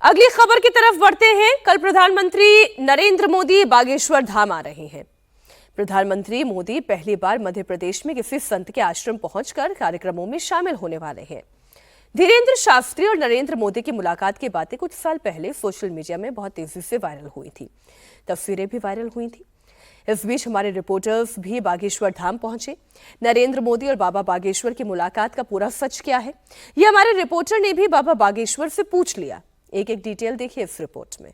अगली खबर की तरफ बढ़ते हैं। कल प्रधानमंत्री नरेंद्र मोदी बागेश्वर धाम आ रहे हैं। प्रधानमंत्री मोदी पहली बार मध्य प्रदेश में किसी संत के आश्रम पहुंचकर कार्यक्रमों में शामिल होने वाले हैं। धीरेन्द्र शास्त्री और नरेंद्र मोदी की मुलाकात की बातें कुछ साल पहले सोशल मीडिया में बहुत तेजी से वायरल हुई थी। तस्वीरें भी वायरल हुई थी। इस बीच हमारे रिपोर्टर्स भी बागेश्वर धाम पहुंचे। नरेंद्र मोदी और बाबा बागेश्वर की मुलाकात का पूरा सच क्या है, ये हमारे रिपोर्टर ने भी बाबा बागेश्वर से पूछ लिया। एक एक डिटेल देखिए इस रिपोर्ट में।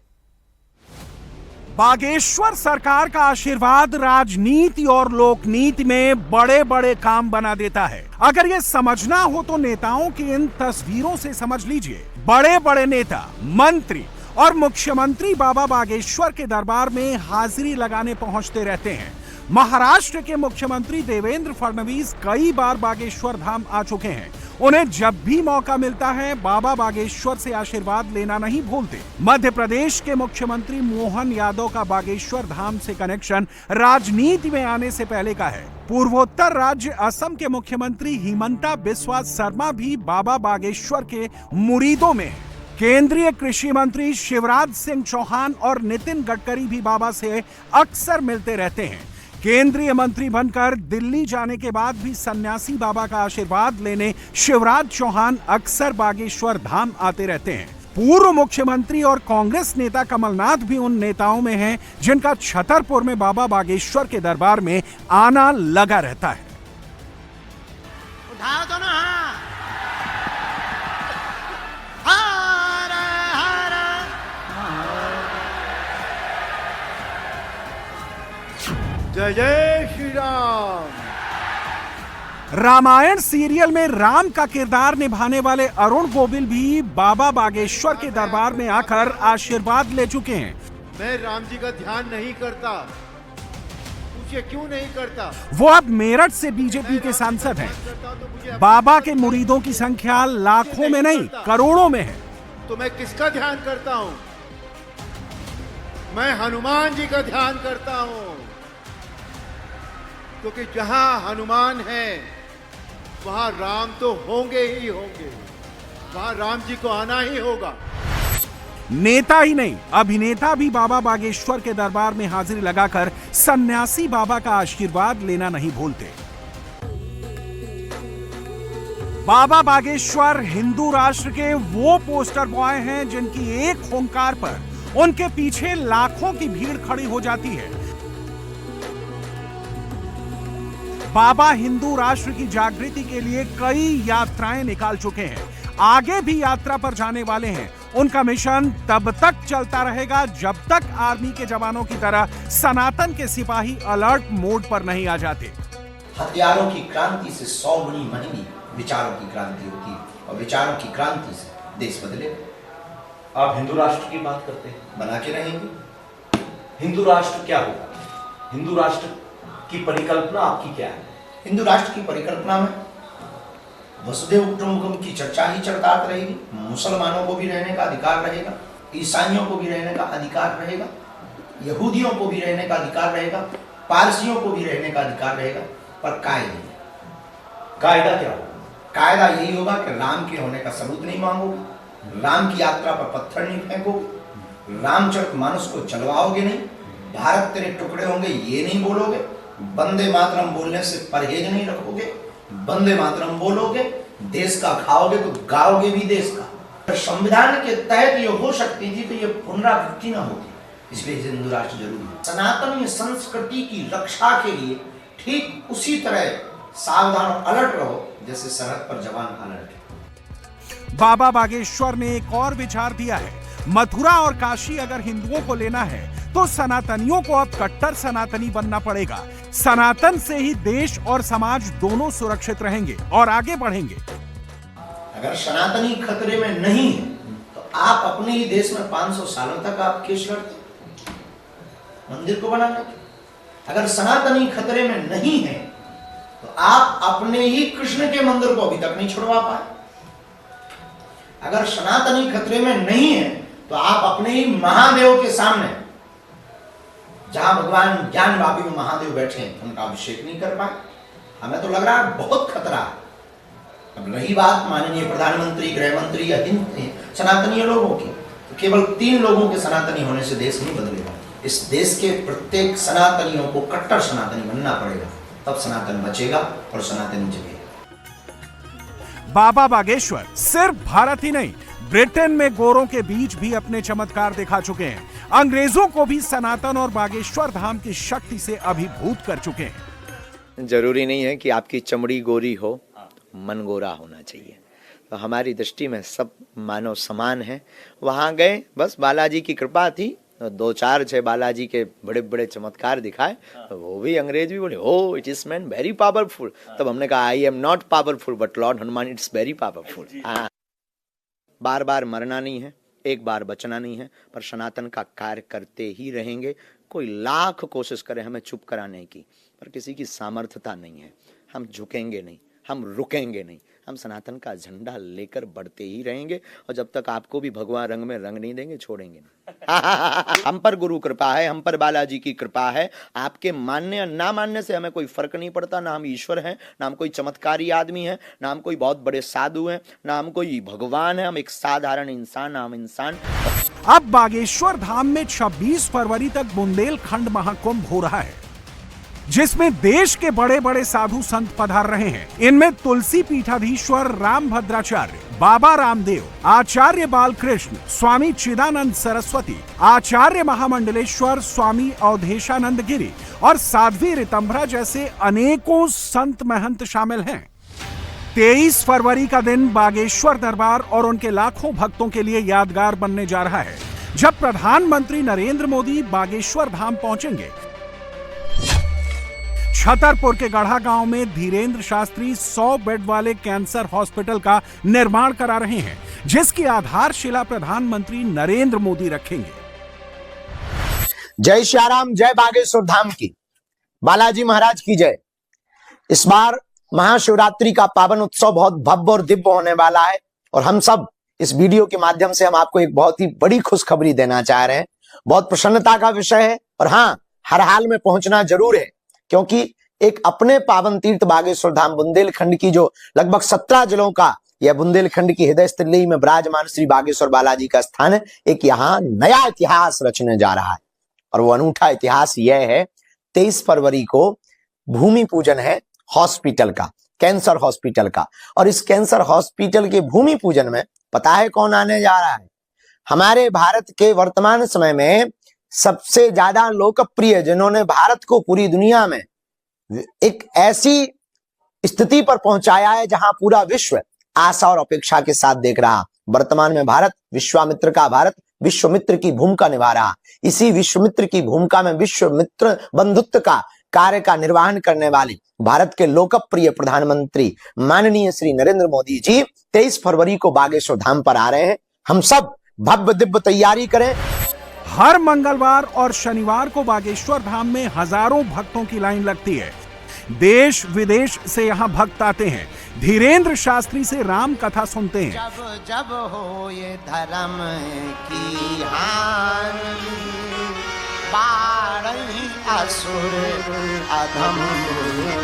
बागेश्वर सरकार का आशीर्वाद राजनीति और लोकनीति में बड़े बड़े काम बना देता है। अगर ये समझना हो तो नेताओं की इन तस्वीरों से समझ लीजिए। बड़े बड़े नेता, मंत्री और मुख्यमंत्री बाबा बागेश्वर के दरबार में हाजिरी लगाने पहुंचते रहते हैं। महाराष्ट्र के मुख्यमंत्री देवेंद्र फडणवीस कई बार बागेश्वर धाम आ चुके हैं। उन्हें जब भी मौका मिलता है बाबा बागेश्वर से आशीर्वाद लेना नहीं भूलते। मध्य प्रदेश के मुख्यमंत्री मोहन यादव का बागेश्वर धाम से कनेक्शन राजनीति में आने से पहले का है। पूर्वोत्तर राज्य असम के मुख्यमंत्री हिमंता बिस्वा शर्मा भी बाबा बागेश्वर के मुरीदों में है। केंद्रीय कृषि मंत्री शिवराज सिंह चौहान और नितिन गडकरी भी बाबा से अक्सर मिलते रहते हैं। केंद्रीय मंत्री बनकर दिल्ली जाने के बाद भी सन्यासी बाबा का आशीर्वाद लेने शिवराज चौहान अक्सर बागेश्वर धाम आते रहते हैं। पूर्व मुख्यमंत्री और कांग्रेस नेता कमलनाथ भी उन नेताओं में हैं जिनका छतरपुर में बाबा बागेश्वर के दरबार में आना लगा रहता है। उठाओ तो ना। जय जय श्री राम। रामायण सीरियल में राम का किरदार निभाने वाले अरुण गोविल भी बाबा बागेश्वर के दरबार में आकर आशीर्वाद ले चुके हैं। मैं राम जी का ध्यान नहीं करता, पूछिए क्यों नहीं करता। वो अब मेरठ से बीजेपी के सांसद हैं। बाबा के मुरीदों की संख्या लाखों में नहीं करोड़ों में है। तो मैं किसका ध्यान करता हूँ? मैं हनुमान जी का ध्यान करता हूँ, क्योंकि जहां हनुमान है वहां राम तो होंगे ही होंगे। वहां राम जी को आना ही होगा। नेता ही नहीं, अभिनेता भी बाबा बागेश्वर के दरबार में हाजिरी लगाकर सन्यासी बाबा का आशीर्वाद लेना नहीं भूलते। बाबा बागेश्वर हिंदू राष्ट्र के वो पोस्टर बॉय हैं जिनकी एक हुंकार पर उनके पीछे लाखों की भीड़ खड़ी हो जाती है। बाबा हिंदू राष्ट्र की जागृति के लिए कई यात्राएं निकाल चुके हैं, आगे भी यात्रा पर जाने वाले हैं। उनका मिशन तब तक चलता रहेगा जब तक आर्मी के जवानों की तरह सनातन के सिपाही अलर्ट मोड पर नहीं आ जाते। हथियारों की क्रांति से 100 गुनी महंगी विचारों की क्रांति होती है, और विचारों की क्रांति से देश बदले। आप हिंदू राष्ट्र की बात करते हैं, बना के रहेंगे। हिंदू राष्ट्र क्या होगा? हिंदू राष्ट्र की परिकल्पना आपकी क्या है? हिंदू राष्ट्र की परिकल्पना में वसुधैव कुटुंबकम की चर्चा ही चरतार्थ रहेगी। मुसलमानों को भी रहने का अधिकार रहेगा, ईसाइयों को भी रहने का अधिकार रहेगा, यहूदियों को भी रहने का अधिकार रहेगा, पारसियों को भी रहने का अधिकार रहेगा। पर कायदा क्या होगा? कायदा यही होगा कि राम के होने का सबूत नहीं मांगोगे, राम की यात्रा पर पत्थर नहीं फेंकोगे, रामचरितमानस को चलवाओगे नहीं, भारत तेरे टुकड़े होंगे ये नहीं बोलोगे, वंदे मातरम बोलने से परहेज नहीं रखोगे, वंदे मातरम बोलोगे, देश का खाओगे तो गाओगे भी देश का। संविधान के तहत ये हो सकती थी तो ये पुनरावृत्ति ना होती, इसलिए हिंदू राष्ट्र जरूरी है। सनातन संस्कृति की रक्षा के लिए ठीक उसी तरह सावधान और अलर्ट रहो जैसे सरहद पर जवान अलर्ट है। बाबा बागेश्वर ने एक और विचार दिया है। मथुरा और काशी अगर हिंदुओं को लेना है तो सनातनियों को अब कट्टर सनातनी बनना पड़ेगा। सनातन से ही देश और समाज दोनों सुरक्षित रहेंगे और आगे बढ़ेंगे। अगर सनातनी खतरे में नहीं है तो आप अपने ही देश में 500 सालों तक आप केस लड़ते मंदिर को बनाने के। अगर सनातनी खतरे में नहीं है तो आप अपने ही कृष्ण के मंदिर को अभी तक नहीं छुड़वा पाए। अगर सनातनी खतरे में नहीं है तो आप अपने ही महादेव के सामने, जहां भगवान ज्ञान वापी में महादेव बैठे हैं, उनका अभिषेक नहीं कर पाए। हमें तो लग रहा है बहुत खतरा है। अब रही बात माननीय प्रधानमंत्री, गृह मंत्री या हिंद सनातनीय लोगों की, तो केवल 3 लोगों के सनातनी होने से देश नहीं बदलेगा। इस देश के प्रत्येक सनातनियों को कट्टर सनातनी बनना पड़ेगा, तब सनातन बचेगा और सनातनी जगेगा। बाबा बागेश्वर सिर्फ भारत ही नहीं, ब्रिटेन में गोरों के बीच भी अपने चमत्कार दिखा चुके हैं। अंग्रेजों को भी सनातन और बागेश्वर धाम की शक्ति से अभिभूत कर चुके हैं। जरूरी नहीं है कि आपकी चमड़ी गोरी हो, मन गोरा होना चाहिए। तो हमारी दृष्टि में सब मानव समान है। वहां गए, बस बालाजी की कृपा थी, 2-4 छह बालाजी के बड़े बड़े चमत्कार दिखाए, वो भी अंग्रेज भी बोले oh it is man very powerful. तब हमने कहा I am not powerful but lord Hanuman it's very powerful. बार बार मरना नहीं है, एक बार बचना नहीं है, पर सनातन का कार्य करते ही रहेंगे। कोई लाख कोशिश करे हमें चुप कराने की, पर किसी की सामर्थ्यता नहीं है। हम झुकेंगे नहीं, हम रुकेंगे नहीं, हम सनातन का झंडा लेकर बढ़ते ही रहेंगे। और जब तक आपको भी भगवान रंग में रंग नहीं देंगे, छोड़ेंगे नहीं। हम पर गुरु कृपा है, हम पर बालाजी की कृपा है। आपके मानने या ना मानने से हमें कोई फर्क नहीं पड़ता। ना हम ईश्वर हैं, ना हम कोई चमत्कारी आदमी हैं, ना हम कोई बहुत बड़े साधु हैं, ना हम कोई भगवान है। हम एक साधारण इंसान, हम इंसान। अब बागेश्वर धाम में 26 फरवरी तक बुंदेलखंड महाकुंभ हो रहा है, जिसमें देश के बड़े बड़े साधु संत पधार रहे हैं। इनमें तुलसी पीठाधीश्वर रामभद्राचार्य, बाबा रामदेव, आचार्य बालकृष्ण, स्वामी चिदानंद सरस्वती, आचार्य महामंडलेश्वर, स्वामी अवधेशानंद गिरी और साध्वी ऋतंभरा जैसे अनेकों संत महंत शामिल हैं। 23 फरवरी का दिन बागेश्वर दरबार और उनके लाखों भक्तों के लिए यादगार बनने जा रहा है, जब प्रधानमंत्री नरेंद्र मोदी बागेश्वर धाम पहुंचेंगे। छतरपुर के गढ़ा गांव में धीरेन्द्र शास्त्री 100 बेड वाले कैंसर हॉस्पिटल का निर्माण करा रहे हैं, जिसकी आधारशिला प्रधानमंत्री नरेंद्र मोदी रखेंगे। जय श्याराम, जय बागेश्वर धाम की, बालाजी महाराज की जय। इस बार महाशिवरात्रि का पावन उत्सव बहुत भव्य और दिव्य होने वाला है, और हम सब इस वीडियो के माध्यम से हम आपको एक बहुत ही बड़ी खुशखबरी देना चाह रहे हैं। बहुत प्रसन्नता का विषय है, और हाँ, हर हाल में पहुंचना जरूर है, क्योंकि एक अपने पावन तीर्थ बागेश्वर धाम बुंदेलखंड की जो लगभग 17 जिलों का यह बुंदेलखंड की हृदय स्थली में विराजमान श्री बागेश्वर बालाजी का स्थान है। एक यहाँ नया इतिहास रचने जा रहा है, और वो अनूठा इतिहास यह है, 23 फरवरी को भूमि पूजन है हॉस्पिटल का, कैंसर हॉस्पिटल का। और इस कैंसर हॉस्पिटल के भूमि पूजन में पता है कौन आने जा रहा है? हमारे भारत के वर्तमान समय में सबसे ज्यादा लोकप्रिय, जिन्होंने भारत को पूरी दुनिया में एक ऐसी स्थिति पर पहुंचाया है जहां पूरा विश्व आशा और अपेक्षा के साथ देख रहा। वर्तमान में भारत विश्वामित्र का भारत विश्वमित्र की भूमिका निभा रहा। इसी विश्वमित्र की भूमिका में विश्वमित्र बंधुत्व का कार्य का निर्वहन करने वाले भारत के लोकप्रिय प्रधानमंत्री माननीय श्री नरेंद्र मोदी जी 23 फरवरी को बागेश्वर धाम पर आ रहे हैं। हम सब भव्य दिव्य तैयारी करें। हर मंगलवार और शनिवार को बागेश्वर धाम में हजारों भक्तों की लाइन लगती है। देश विदेश से यहाँ भक्त आते हैं, धीरेन्द्र शास्त्री से राम कथा सुनते हैं। जब जब हो ये धर्म की हानि, बाढ़ई असुर अधम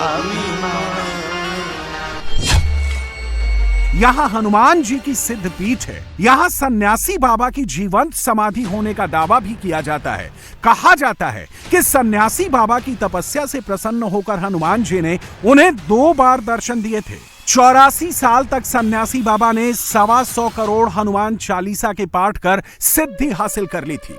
अभिमान। यहाँ हनुमान जी की सिद्ध पीठ है। यहाँ सन्यासी बाबा की जीवंत समाधि होने का दावा भी किया जाता है। कहा जाता है कि सन्यासी बाबा की तपस्या से प्रसन्न होकर हनुमान जी ने उन्हें 2 बार दर्शन दिए थे। 84 साल तक सन्यासी बाबा ने 125 करोड़ हनुमान चालीसा के पाठ कर सिद्धि हासिल कर ली थी।